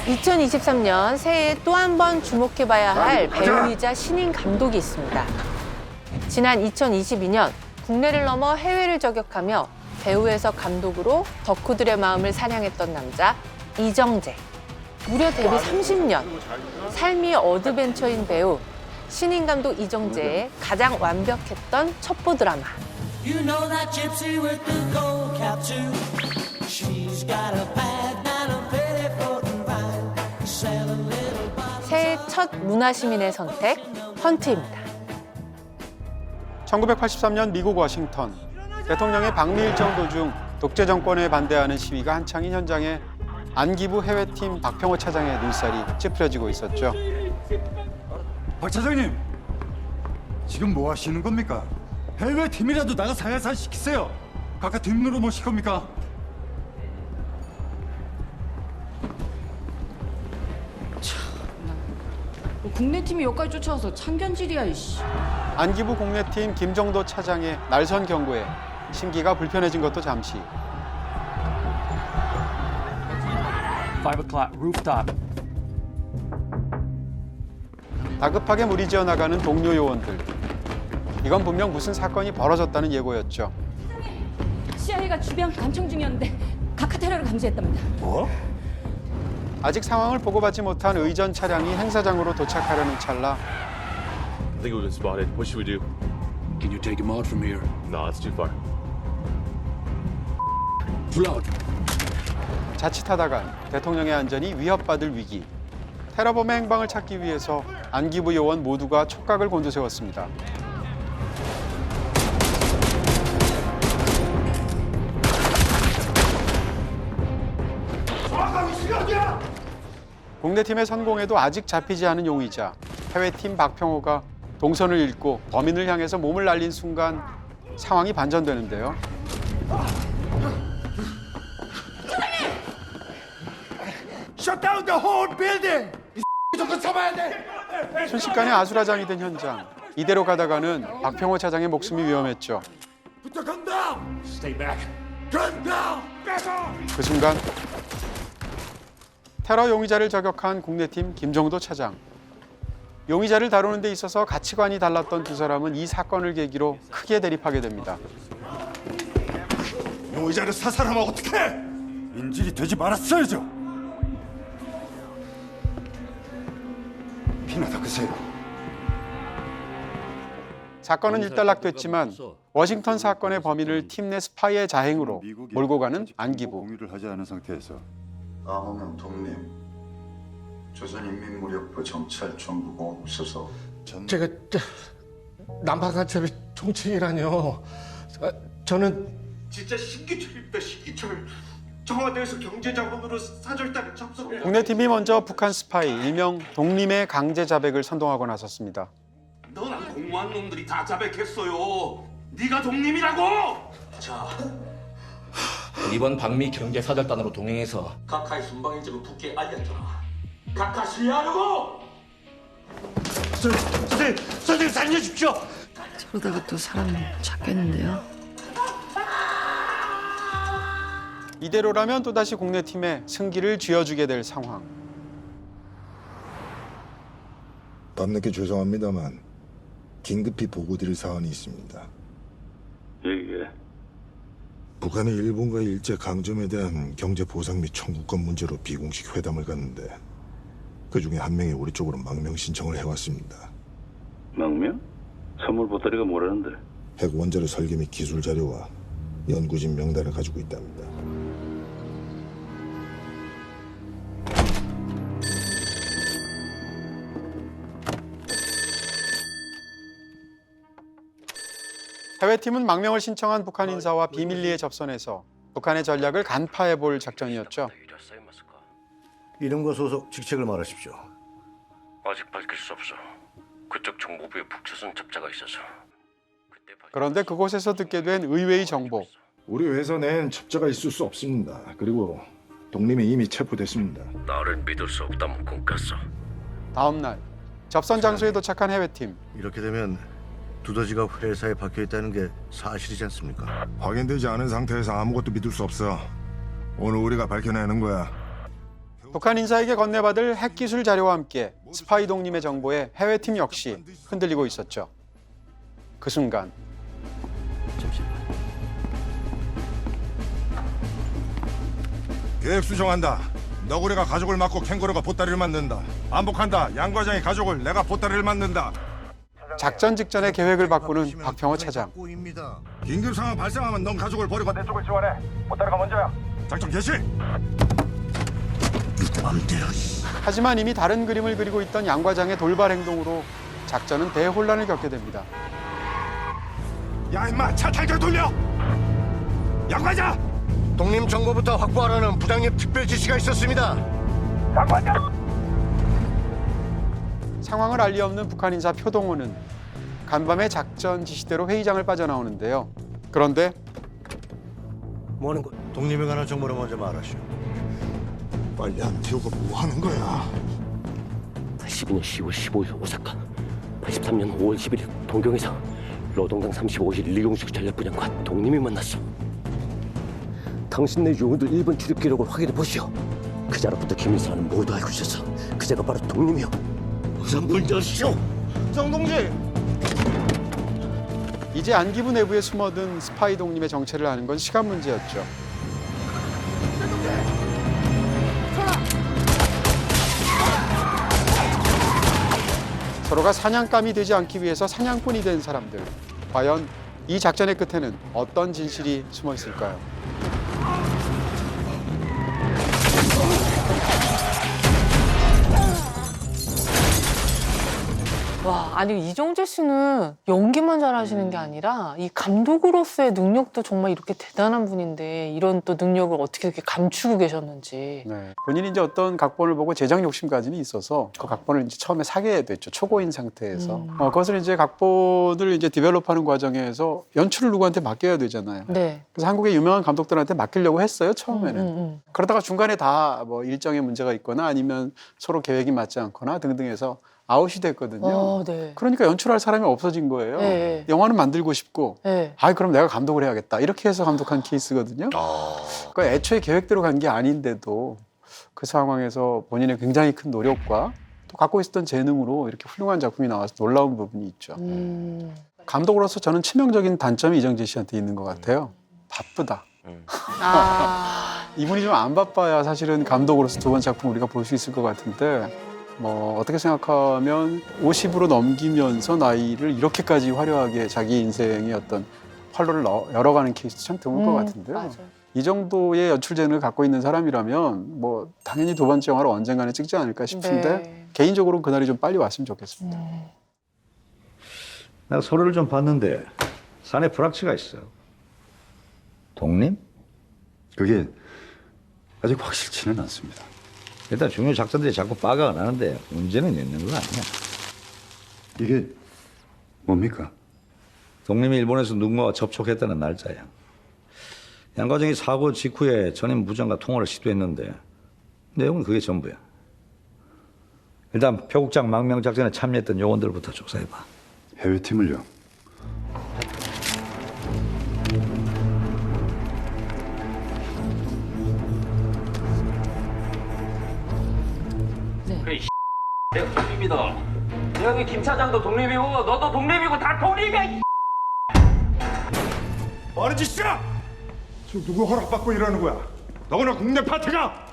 2023년 새해에 또 한 번 주목해봐야 할 배우이자 신인 감독이 있습니다. 지난 2022년 국내를 넘어 해외를 저격하며 배우에서 감독으로 덕후들의 마음을 사냥했던 남자 이정재. 무려 데뷔 30년, 삶이 어드벤처인 배우, 신인 감독 이정재의 가장 완벽했던 첩보 드라마. You know that gypsy with the gold cap too. She's got a bag and a pretty floating vine. Sell a little bottle. 새해 첫 문화시민의 선택, 헌트입니다. 1983년 미국 워싱턴. 대통령의 방미 일정 도중 독재 정권에 반대하는 시위가 한창인 현장에 안기부 해외팀 박평호 차장의 눈살이 찌푸려지고 있었죠. 박 차장님, 지금 뭐 하시는 겁니까? 해외 팀이라도 나가 살살 시키세요. 각각 뒷문으로 모실 겁니까? 국내 팀이 여기까지 쫓아와서 참견질이야 이씨. 안기부 국내팀 김정도 차장의 날선 경고에 심기가 불편해진 것도 잠시. 5 o'clock, rooftop. 다급하게 무리지어 나가는 동료 요원들. 이건 분명 무슨 사건이 벌어졌다는 예고였죠. CIA가 주변 감청 중이었는데 각하 테러를 감지했답니다. 뭐? 아직 상황을 보고받지 못한 의전 차량이 행사장으로 도착하려는 찰나 I think we've been spotted. What should we do? Can you take him out from here? No, it's too far. Pull out. 자칫하다간 대통령의 안전이 위협받을 위기. 테러범의 행방을 찾기 위해서 안기부 요원 모두가 촉각을 곤두세웠습니다. 국내팀의 성공에도 아직 잡히지 않은 용의자, 해외팀 박평호가 동선을 잃고 범인을 향해서 몸을 날린 순간 상황이 반전되는데요. Shut down the whole building! 이 정도 잡아야 돼! 순식간에 아수라장이 된 현장. 이대로 가다가는 박평호 차장의 목숨이 위험했죠. 붙어 간다! Stay back. 간다! 빼서! 그 순간 테러 용의자를 저격한 국내팀 김정도 차장. 용의자를 다루는 데 있어서 가치관이 달랐던 두 사람은 이 사건을 계기로 크게 대립하게 됩니다. 용의자를 사살하면 어떡해! 인질이 되지 말았어야죠! 피나 닦으세요. 사건은 일단락됐지만 워싱턴 사건의 범인을 팀 내 스파이의 자행으로 몰고 가는 안기부. 공유를 하지 않은 상태에서 암호명 독립 조선인민무력부 정찰총국공 수석 제가 난방간첩의 총책이라뇨. 저는 진짜 신기철입니다. 신기철. 청와대에서 경제자문으로 사절단에 접속. 국내팀이 먼저 북한 스파이 일명 독림의 강제 자백을 선동하고 나섰습니다. 너랑 공무원 놈들이 다 자백했어요. 네가 독립이라고. 자, 이번 방미 경제사절단으로 동행해서 각하의 순방인 점을 북께 알렸잖아. 각하 신뢰하려고. 선생님 살려주십시오. 저러다가 또 사람 찾겠는데요. 이대로라면 또다시 국내팀에 승기를 쥐어주게 될 상황. 밤늦게 죄송합니다만 긴급히 보고드릴 사안이 있습니다. 이게 북한이 일본과의 일제 강점에 대한 경제 보상 및 청구권 문제로 비공식 회담을 갔는데 그중에 한 명이 우리 쪽으로 망명 신청을 해왔습니다. 망명? 선물 보따리가 뭐라는데? 핵 원자로 설계 및 기술 자료와 연구진 명단을 가지고 있답니다. 해외팀은 망명을 신청한 북한 인사와 비밀리에 접선해서 북한의 전략을 간파해볼 작전이었죠. 이름과 소속, 직책을 말하십시오. 아직 밝힐 수 없어. 그쪽 정보부에 북조선 접자가 있어서. 그런데 그곳에서 듣게 된 의외의 정보. 우리 회사 낸 첩자가 있을 수 없습니다. 그리고 독림이 이미 체포됐습니다. 나를 믿을 수 없다면 꿈꿨어. 다음 날 접선 장소에 도착한 해외팀. 이렇게 되면 두더지가 회사에 박혀 있다는 게 사실이지 않습니까? 확인되지 않은 상태에서 아무것도 믿을 수 없어. 오늘 우리가 밝혀내는 거야. 북한 인사에게 건네받을 핵기술 자료와 함께 스파이 독림의 정보에 해외팀 역시 흔들리고 있었죠. 그 순간 계획 수정한다. 너구리가 가족을 맡고 캥거루가 보따리를 만든다. 반복한다. 양 과장이 가족을, 내가 보따리를 만든다. 작전 직전에 계획을 바꾸는 박평호 차장. 긴급 상황 발생하면 넌 가족을 버리고 내 쪽을 지원해. 보따리가 먼저야. 작전 개시. 하지만 이미 다른 그림을 그리고 있던 양 과장의 돌발 행동으로 작전은 대혼란을 겪게 됩니다. 야 임마, 차 탈출 돌려. 양 과장. 독림 정보부터 확보하라는 부장님 특별 지시가 있었습니다. 양 과장. 상황을 알리 없는 북한 인사 표동호는 간밤에 작전 지시대로 회의장을 빠져나오는데요. 그런데 뭐하는 거? 독림에 관한 정보를 먼저 말하시오. 빨리 안 태우고 뭐 하는 거야? 82년 10월 15일 오사카, 83년 5월 11일 동경에서 노동당 35일 리용식 전략부장과 독림이 만났어. 당신네 요원들 일본 출입 기록을 확인해 보시오. 그자로부터 김일성은 모두 알고 있었어. 그자가 바로 독림이요. 우선 문 여시오. 정동지. 이제 안기부 내부에 숨어든 스파이 독림의 정체를 아는 건 시간 문제였죠. 서로가 사냥감이 되지 않기 위해서 사냥꾼이 된 사람들. 과연 이 작전의 끝에는 어떤 진실이 숨어 있을까요? 와, 아니 이정재 씨는 연기만 잘하시는 게 아니라 이 감독으로서의 능력도 정말 이렇게 대단한 분인데 이런 또 능력을 어떻게 이렇게 감추고 계셨는지. 네. 본인이 이제 어떤 각본을 보고 제작 욕심까지는 있어서 그 각본을 이제 처음에 사게 됐죠. 초고인 상태에서. 그것을 이제 각본을 이제 디벨롭하는 과정에서 연출을 누구한테 맡겨야 되잖아요. 네. 그래서 한국의 유명한 감독들한테 맡기려고 했어요, 처음에는. 그러다가 중간에 다 뭐 일정에 문제가 있거나 아니면 서로 계획이 맞지 않거나 등등 해서 아웃이 됐거든요. 네. 그러니까 연출할 사람이 없어진 거예요. 네. 영화는 만들고 싶고, 네. 그럼 내가 감독을 해야겠다. 이렇게 해서 감독한 케이스거든요. 그러니까 애초에 계획대로 간 게 아닌데도 그 상황에서 본인의 굉장히 큰 노력과 또 갖고 있었던 재능으로 이렇게 훌륭한 작품이 나와서 놀라운 부분이 있죠. 감독으로서 저는 치명적인 단점이 이정재 씨한테 있는 것 같아요. 바쁘다. 이분이 좀 안 바빠야 사실은 감독으로서 두 번 작품 우리가 볼 수 있을 것 같은데 뭐 어떻게 생각하면 50으로 넘기면서 나이를 이렇게까지 화려하게 자기 인생의 어떤 활로를 열어가는 케이스 참 드물 것 같은데요. 맞아요. 이 정도의 연출 재능을 갖고 있는 사람이라면 뭐 당연히 두 번째 영화를 언젠가는 찍지 않을까 싶은데 네. 개인적으로 그날이 좀 빨리 왔으면 좋겠습니다. 내가 서류를 좀 봤는데 산에 불확실가 있어. 독림? 그게 아직 확실치는 않습니다. 일단 중요 작전들이 자꾸 빠가 나는데 문제는 있는 거 아니야. 이게 뭡니까? 독림이 일본에서 누군가와 접촉했다는 날짜야. 양 과장이 사고 직후에 전임 부장과 통화를 시도했는데 내용은 그게 전부야. 일단 표국장 망명 작전에 참여했던 요원들부터 조사해봐. 해외팀을요? 내가 독립이다. 여기 김 차장도 독립이고 너도 독립이고 다 독립이야. 뭐하는 짓이야? 지금 누구 허락받고 이러는 거야? 너구나 국내 파트가!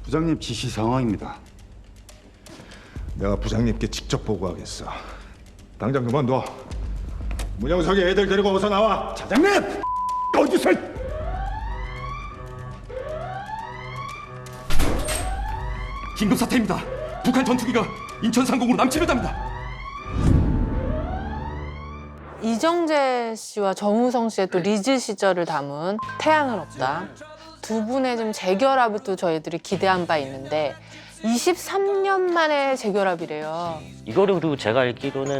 부장님 지시 상황입니다. 내가 부장님께 직접 보고하겠어. 당장 그만둬. 문영석이 애들 데리고 어서 나와. 차장님! 어디서? 긴급 사태입니다. 북한 전투기가 인천 상공으로 남침을 합니다. 이정재 씨와 정우성 씨의 또 리즈 시절을 담은 태양은 없다. 두 분의 좀 재결합을 또 저희들이 기대한 바 있는데 23년 만에 재결합이래요. 이거를 그리고 제가 알기로는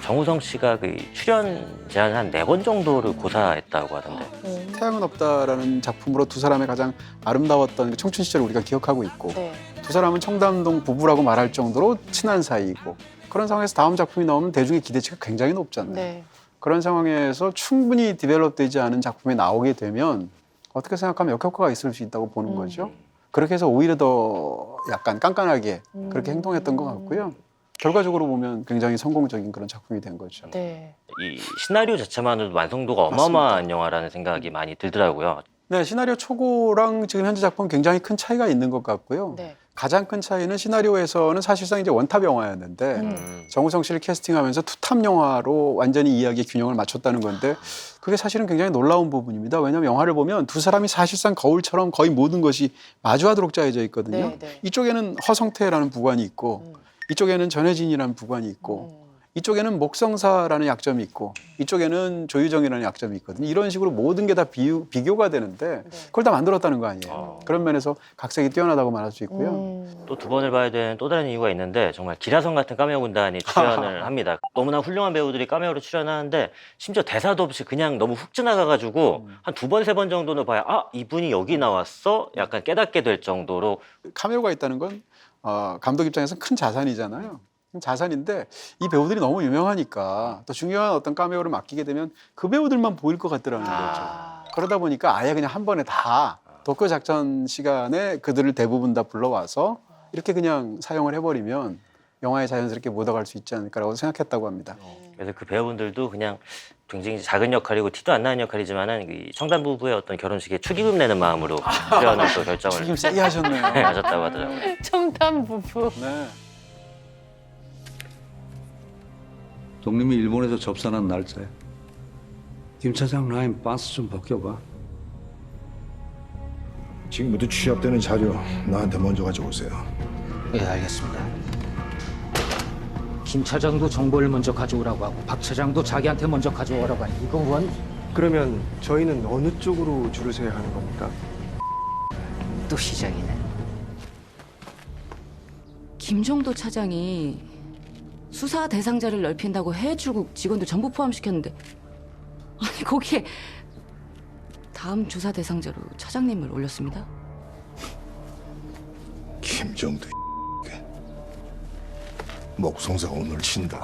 정우성 씨가 그 출연 제한 한 4번 정도를 고사했다고 하던데. 태양은 없다라는 작품으로 두 사람의 가장 아름다웠던 청춘 시절을 우리가 기억하고 있고 네. 두 사람은 청담동 부부라고 말할 정도로 친한 사이이고 그런 상황에서 다음 작품이 나오면 대중의 기대치가 굉장히 높잖아요. 네. 그런 상황에서 충분히 디벨롭되지 않은 작품이 나오게 되면 어떻게 생각하면 역효과가 있을 수 있다고 보는 거죠. 그렇게 해서 오히려 더 약간 깐깐하게 그렇게 행동했던 것 같고요. 결과적으로 보면 굉장히 성공적인 그런 작품이 된 거죠. 네. 이 시나리오 자체만으로도 완성도가 어마어마한 영화라는 생각이 많이 들더라고요. 네, 시나리오 초고랑 지금 현재 작품 굉장히 큰 차이가 있는 것 같고요. 네. 가장 큰 차이는 시나리오에서는 사실상 이제 원탑 영화였는데 정우성 씨를 캐스팅하면서 투탑 영화로 완전히 이야기의 균형을 맞췄다는 건데 그게 사실은 굉장히 놀라운 부분입니다. 왜냐하면 영화를 보면 두 사람이 사실상 거울처럼 거의 모든 것이 마주하도록 짜여져 있거든요. 네, 네. 이쪽에는 허성태라는 부관이 있고 이쪽에는 전혜진이라는 부관이 있고 이쪽에는 목성사라는 약점이 있고 이쪽에는 조유정이라는 약점이 있거든요. 이런 식으로 모든 게 다 비교가 되는데 그걸 다 만들었다는 거 아니에요. 그런 면에서 각색이 뛰어나다고 말할 수 있고요. 또 두 번을 봐야 되는 또 다른 이유가 있는데 정말 기라성 같은 카메오 군단이 출연을 합니다. 너무나 훌륭한 배우들이 카메오로 출연하는데 심지어 대사도 없이 그냥 너무 훅 지나가가지고 한 두 번, 세 번 정도는 봐야 아, 이분이 여기 나왔어? 약간 깨닫게 될 정도로. 카메오가 있다는 건 감독 입장에서 큰 자산이잖아요. 자산인데 이 배우들이 너무 유명하니까 또 중요한 어떤 카메오를 맡기게 되면 그 배우들만 보일 것 같더라는 거죠. 그러다 보니까 아예 그냥 한 번에 다 도쿄 작전 시간에 그들을 대부분 다 불러와서 이렇게 그냥 사용을 해버리면 영화에 자연스럽게 묻어갈 수 있지 않을까라고 생각했다고 합니다. 그래서 그 배우분들도 그냥 굉장히 작은 역할이고 티도 안 나는 역할이지만은 이 청단 부부의 어떤 결혼식에 축의금 내는 마음으로 출연을 또 결정을 축의금 세게 하셨네요. 네, 하셨다고 하더라고요. 청담 부부. 네. 독립이 일본에서 접선한 날짜야. 김 차장 라인 반스 좀 벗겨봐. 지금부터 취합되는 자료 나한테 먼저 가져오세요. 예, 알겠습니다. 김 차장도 정보를 먼저 가져오라고 하고 박 차장도 자기한테 먼저 가져오라고 하니 이거 원? 그러면 저희는 어느 쪽으로 줄을 서야 하는 겁니까? 또 시작이네. 김정도 차장이 수사 대상자를 넓힌다고 해외 출국 직원들 전부 포함시켰는데 아니 거기에 다음 조사 대상자로 차장님을 올렸습니다. 김정도 목성사가 오늘 친다.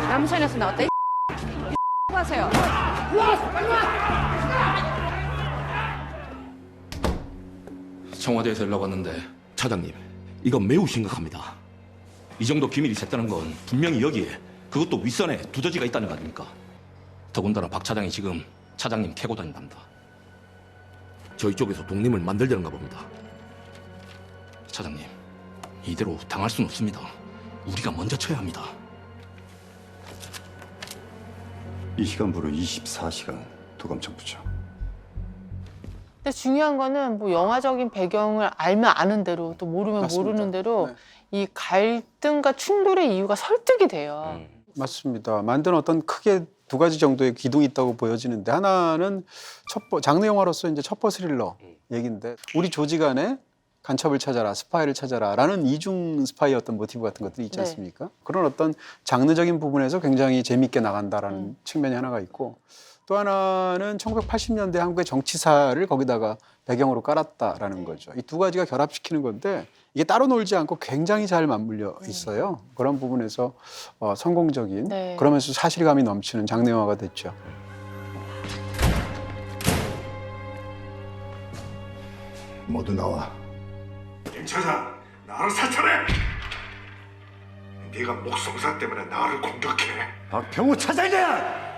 남산에서 나왔다. 하세요. 청와대에서 연락 왔는데 차장님, 이건 매우 심각합니다. 이 정도 기밀이 샜다는 건 분명히 여기에 그것도 윗선에 두더지가 있다는 거 아닙니까? 더군다나 박 차장이 지금 차장님 캐고 다닌답니다. 저희 쪽에서 독립을 만들려는가 봅니다. 차장님, 이대로 당할 수는 없습니다. 우리가 먼저 쳐야 합니다. 이 시간부로 24시간 도감청 붙여. 근데 중요한 거는 뭐 영화적인 배경을 알면 아는 대로 또 모르면 맞습니다. 모르는 대로 네. 이 갈등과 충돌의 이유가 설득이 돼요. 맞습니다. 만든 어떤 크게 두 가지 정도의 기둥이 있다고 보여지는데 하나는 장르 영화로서 이제 첩보 스릴러 얘기인데 우리 조직안에 간첩을 찾아라, 스파이를 찾아라라는 이중 스파이 어떤 모티브 같은 것들이 있지 네. 않습니까? 그런 어떤 장르적인 부분에서 굉장히 재미있게 나간다라는 측면이 하나가 있고 또 하나는 1980년대 한국의 정치사를 거기다가 배경으로 깔았다라는 거죠. 이 두 가지가 결합시키는 건데 이게 따로 놀지 않고 굉장히 잘 맞물려 있어요. 그런 부분에서 성공적인 네. 그러면서 사실감이 넘치는 장르 영화가 됐죠. 모두 나와. 김 차장, 나를 사찰해! 네가 목성사 때문에 나를 공격해. 박병호 차장이야!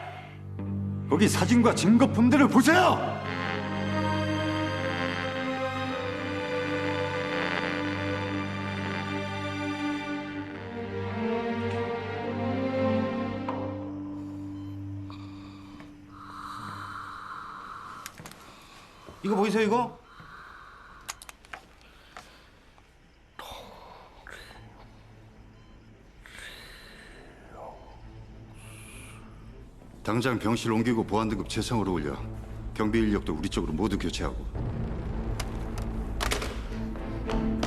거기 사진과 증거 품들을 보세요! 이거 보이세요, 이거? 당장 병실 옮기고 보안 등급 최상으로 올려. 경비 인력도 우리 쪽으로 모두 교체하고.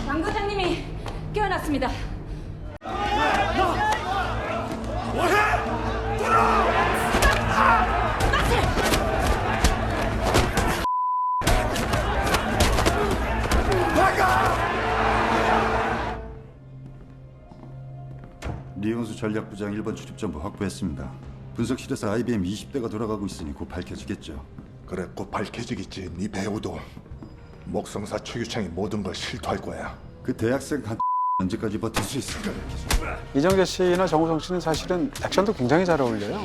강 과장님이 깨어났습니다. 리온수 전략부장 1번 출입정보 확보했습니다. 분석실에서 IBM 20대가 돌아가고 있으니 곧 밝혀지겠죠. 그래, 곧 밝혀지겠지. 네 배우도 목성사 최규창이 모든 걸 실토할 거야. 그 대학생 한 언제까지 버틸 수 있을까? 이정재 씨나 정우성 씨는 사실은 액션도 굉장히 잘 어울려요.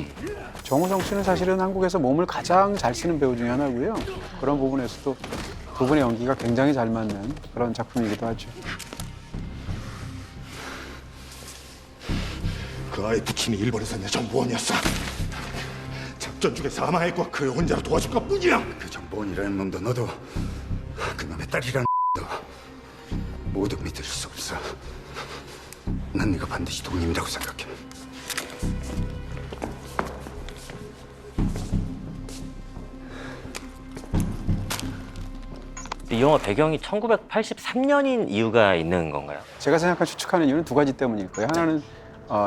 정우성 씨는 사실은 한국에서 몸을 가장 잘 쓰는 배우 중에 하나고요. 그런 부분에서도 두 분의 연기가 굉장히 잘 맞는 그런 작품이기도 하죠. 그 아이 부친이 일본에서 내 정보원이었어. 작전 중에 사망했고 그 혼자로 도와줄 것뿐이야. 그 정보원이라는 놈도 너도 그 놈의 딸이라는 놈도 모두 믿을 수 없어. 난 네가 반드시 독립이라고 생각해. 이 영화 배경이 1983년인 이유가 있는 건가요? 제가 생각한 추측하는 이유는 두 가지 때문일 거예요. 하나는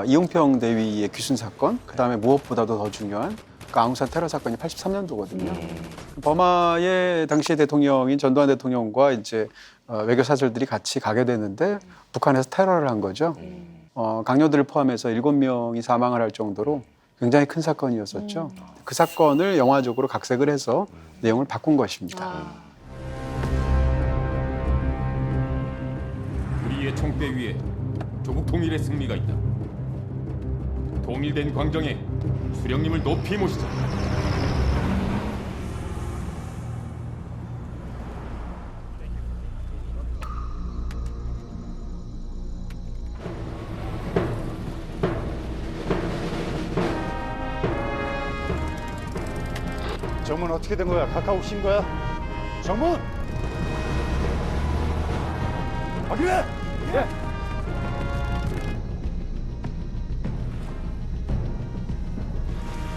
이용평 대위의 귀순 사건, 그 다음에 무엇보다도 더 중요한 그 아웅산 테러 사건이 83년도거든요. 버마의 당시의 대통령인 전두환 대통령과 이제 외교 사절들이 같이 가게 되는데 북한에서 테러를 한 거죠. 강요들을 포함해서 7명이 사망을 할 정도로 굉장히 큰 사건이었었죠. 그 사건을 영화적으로 각색을 해서 내용을 바꾼 것입니다. 우리의 총대 위에 조국 통일의 승리가 있다. 통일된 광정에 수령님을 높이 모시자. 정문 어떻게 된 거야? 카카오 신 거야? 정문! 확인해! 예.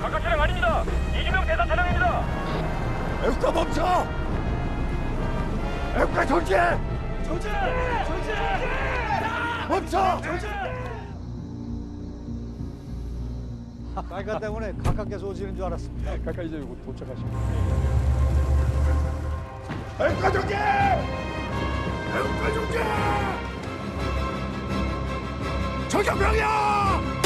각하 차량 아닙니다. 이주명 대사 차량입니다. 애국가 멈춰! 애국가 정지해! 정지! 멈춰! 빨간 때문에 가깝게서 오시는 줄 알았습니다. 가까이 이제 도착하십니다. 애국가 정지! 애국가 정지! 저격병이야!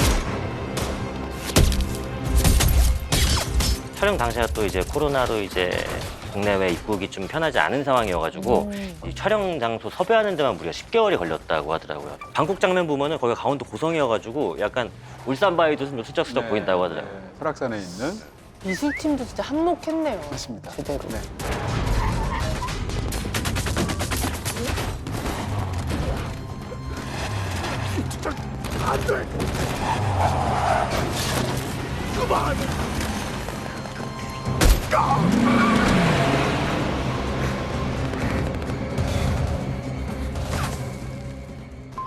촬영 당시가 또 이제 코로나로 이제 국내외 입국이 좀 편하지 않은 상황이어가지고 이 촬영 장소 섭외하는 데만 무려 10개월이 걸렸다고 하더라고요. 방콕 장면 보면은 거기가 강원도 고성이어가지고 약간 울산 바위도 좀 슬쩍슬쩍 보인다고 하더라고요. 설악산에 있는 미술팀도 진짜 한몫했네요. 맞습니다. 제대로. 네. 안 돼! 그만!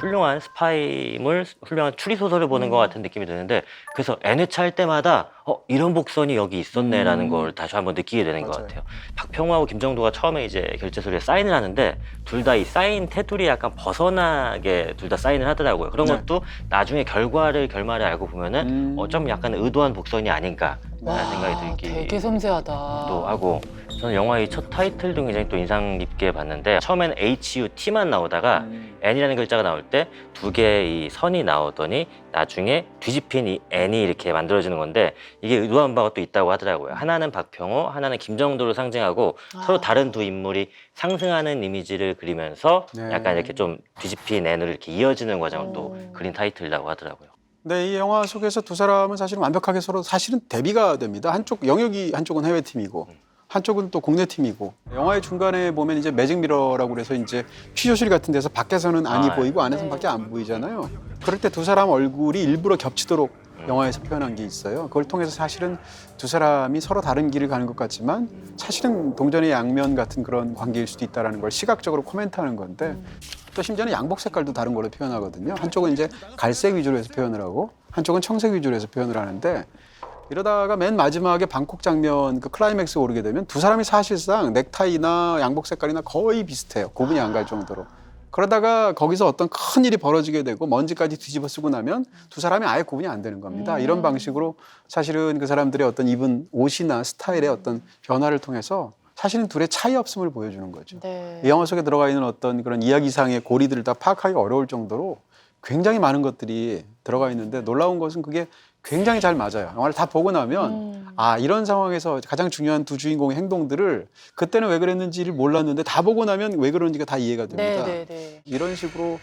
훌륭한 스파이물, 훌륭한 추리소설을 보는 것 같은 느낌이 드는데 그래서 N회차 할 때마다 이런 복선이 여기 있었네라는 걸 다시 한번 느끼게 되는 것 같아요. 박평호하고 김정도가 처음에 이제 결제서류에 사인을 하는데 둘 다 이 사인 테두리 약간 벗어나게 둘 다 사인을 하더라고요. 그런 것도 나중에 결말을 알고 보면은 좀 약간 의도한 복선이 아닌가라는 생각이 들기 되게 섬세하다. 또 하고 저는 영화의 첫 타이틀도 굉장히 또 인상 깊게 봤는데 처음에는 HUT만 나오다가 N이라는 글자가 나올 때 두 개의 이 선이 나오더니 나중에 뒤집힌 이 N이 이렇게 만들어지는 건데 이게 의도한 바가 또 있다고 하더라고요. 하나는 박평호, 하나는 김정도를 상징하고 서로 다른 두 인물이 상승하는 이미지를 그리면서 약간 이렇게 좀 뒤집힌 N으로 이렇게 이어지는 과정을 또 그린 타이틀이라고 하더라고요. 네, 이 영화 속에서 두 사람은 사실 완벽하게 서로 사실은 대비가 됩니다. 한쪽은 해외 팀이고 한쪽은 또 국내 팀이고 영화의 중간에 보면 이제 매직 미러라고 그래서 이제 취조실 같은 데서 밖에서는 안이 보이고 안에서는 밖에 안 보이잖아요. 그럴 때 두 사람 얼굴이 일부러 겹치도록 영화에서 표현한 게 있어요. 그걸 통해서 사실은 두 사람이 서로 다른 길을 가는 것 같지만 사실은 동전의 양면 같은 그런 관계일 수도 있다는 걸 시각적으로 코멘트하는 건데 또 심지어는 양복 색깔도 다른 걸로 표현하거든요. 한쪽은 이제 갈색 위주로 해서 표현을 하고 한쪽은 청색 위주로 해서 표현을 하는데 이러다가 맨 마지막에 방콕 장면 그 클라이맥스에 오르게 되면 두 사람이 사실상 넥타이나 양복 색깔이나 거의 비슷해요. 구분이 안 갈 정도로. 그러다가 거기서 어떤 큰 일이 벌어지게 되고 먼지까지 뒤집어 쓰고 나면 두 사람이 아예 구분이 안 되는 겁니다. 이런 방식으로 사실은 그 사람들의 어떤 입은 옷이나 스타일의 어떤 변화를 통해서 사실은 둘의 차이 없음을 보여주는 거죠. 이 영화 속에 들어가 있는 어떤 그런 이야기상의 고리들을 다 파악하기 어려울 정도로 굉장히 많은 것들이 들어가 있는데 놀라운 것은 그게 굉장히 잘 맞아요. 영화를 다 보고 나면 아 이런 상황에서 가장 중요한 두 주인공의 행동들을 그때는 왜 그랬는지를 몰랐는데 다 보고 나면 왜 그런지가 다 이해가 됩니다. 이런 식으로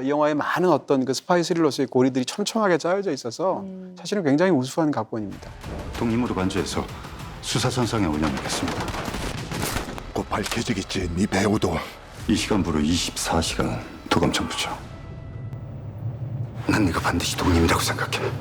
이 영화에 많은 어떤 그 스파이 스릴러스의 고리들이 촘촘하게 짜여져 있어서 사실은 굉장히 우수한 각본입니다. 독립으로 간주해서 수사선상에 올려놓겠습니다. 곧 밝혀지겠지, 네 배우도. 이 시간부로 24시간 도감청 붙여. 난 네가 반드시 독립이라고 생각해.